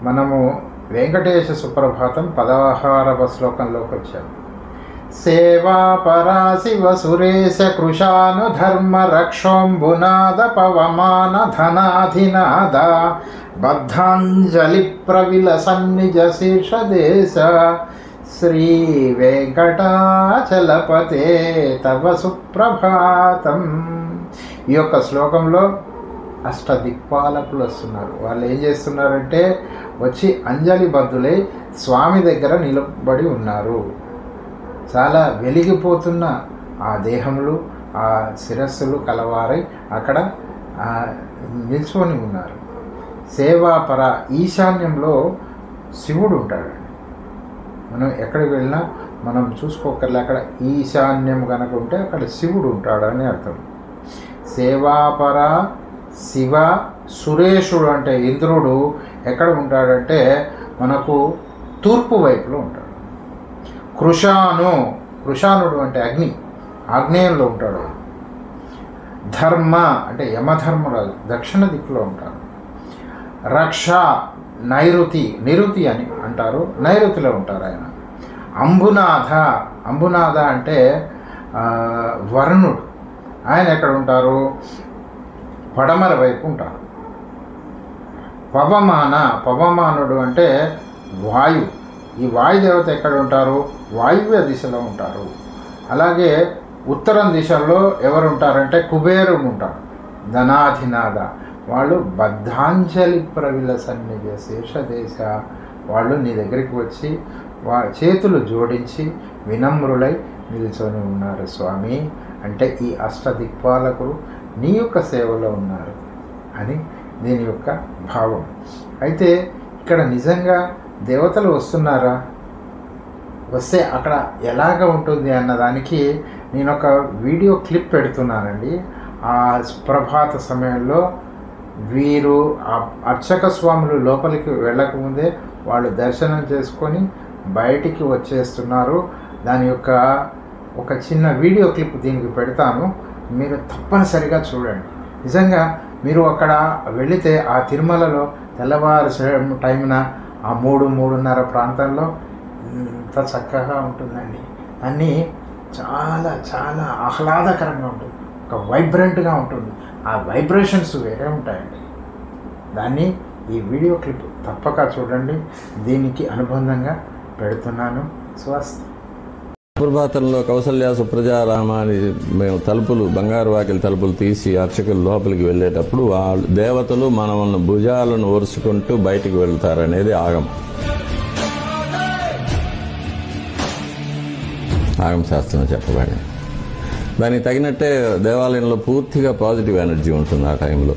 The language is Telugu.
మనము వెంకటేశ సుప్రభాతం 16వ శ్లోకంలోకి వచ్చాము. సేవా పరాశివ సురేశ కృషాను ధర్మ రక్షోంబునాద పవమాన ధనాధినాద బద్ధాంజలి ప్రవిల సన్నిజ శీర్షదేశ శ్రీ వెంకటాచలపతే తవ సుప్రభాతం. ఈ యొక్క శ్లోకంలో అష్టదిక్పాలకులు వస్తున్నారు. వాళ్ళు ఏం చేస్తున్నారంటే వచ్చి అంజలి బద్దులై స్వామి దగ్గర నిలబడి ఉన్నారు. చాలా వెలిగిపోతున్న ఆ దేహములు, ఆ శిరస్సులు కలవారై అక్కడ నిల్చుకొని ఉన్నారు. సేవాపర ఈశాన్యంలో శివుడు ఉంటాడండి. మనం ఎక్కడికి వెళ్ళినా మనం చూసుకోకర్లే, అక్కడ ఈశాన్యం కనుక ఉంటే అక్కడ శివుడు ఉంటాడని అర్థం. సేవాపర శివ సురేషుడు అంటే ఇంద్రుడు ఎక్కడ ఉంటాడంటే మనకు తూర్పు వైపులో ఉంటాడు. కృషానుడు అంటే అగ్ని, ఆగ్నేయంలో ఉంటాడు. ధర్మ అంటే యమధర్మరాజు దక్షిణ దిక్కులో ఉంటాడు. రక్ష నిరుతి అని అంటారు, నైరుతిలో ఉంటారు ఆయన. అంబునాథ అంటే వరుణుడు, ఆయన ఎక్కడ ఉంటారు? పడమర వైపు ఉంటారు. పవమానుడు అంటే వాయు, ఈ వాయుదేవత ఎక్కడ ఉంటారు? వాయువ్య దిశలో ఉంటారు. అలాగే ఉత్తరం దిశలో ఎవరు ఉంటారంటే కుబేరుడు ఉంటారు. ధనాధినాద వాళ్ళు బద్ధాంజలి ప్రవిల సన్నిజ శీర్షదేశ, వాళ్ళు నీ దగ్గరికి వచ్చి చేతులు జోడించి వినమ్రులై నిల్చొని ఉన్నారు స్వామి. అంటే ఈ అష్టదిక్పాలకులు నీ యొక్క సేవలో ఉన్నారు అని దీని యొక్క భావం. అయితే ఇక్కడ నిజంగా దేవతలు వస్తున్నారా? వస్తే అక్కడ ఎలాగ ఉంటుంది అన్నదానికి నేను ఒక వీడియో క్లిప్ పెడుతున్నానండి. ఆ ప్రభాత సమయంలో వీరు అర్చక స్వాములు లోపలికి వెళ్ళకముందే వాళ్ళు దర్శనం చేసుకొని బయటికి వచ్చేస్తున్నారు. దాని యొక్క ఒక చిన్న వీడియో క్లిప్ దీనికి పెడతాను, మీరు తప్పనిసరిగా చూడండి. నిజంగా మీరు అక్కడ వెళితే ఆ తిరుమలలో తెల్లవారు టైంన ఆ 3-3:30 ప్రాంతంలో ఎంత చక్కగా ఉంటుందండి. అన్నీ చాలా చాలా ఆహ్లాదకరంగా ఉంటుంది, ఒక వైబ్రెంట్గా ఉంటుంది. ఆ వైబ్రేషన్స్ వేరే ఉంటాయండి. దాన్ని ఈ వీడియో క్లిప్ తప్పక చూడండి. దీనికి అనుబంధంగా పెడుతున్నాను. స్వస్తి. ప్రభాతంలో కౌసల్య సుప్రజారామాని మేము బంగారు వాకిలి తలుపులు తీసి అర్చకులు లోపలికి వెళ్ళేటప్పుడు ఆ దేవతలు మనల్ని భుజాలను ఒరుసుకుంటూ బయటికి వెళ్తారనేది ఆగమ శాస్త్రంలో చెప్పబడింది. దానికి తగినట్టే దేవాలయంలో పూర్తిగా పాజిటివ్ ఎనర్జీ ఉంటుంది ఆ టైంలో.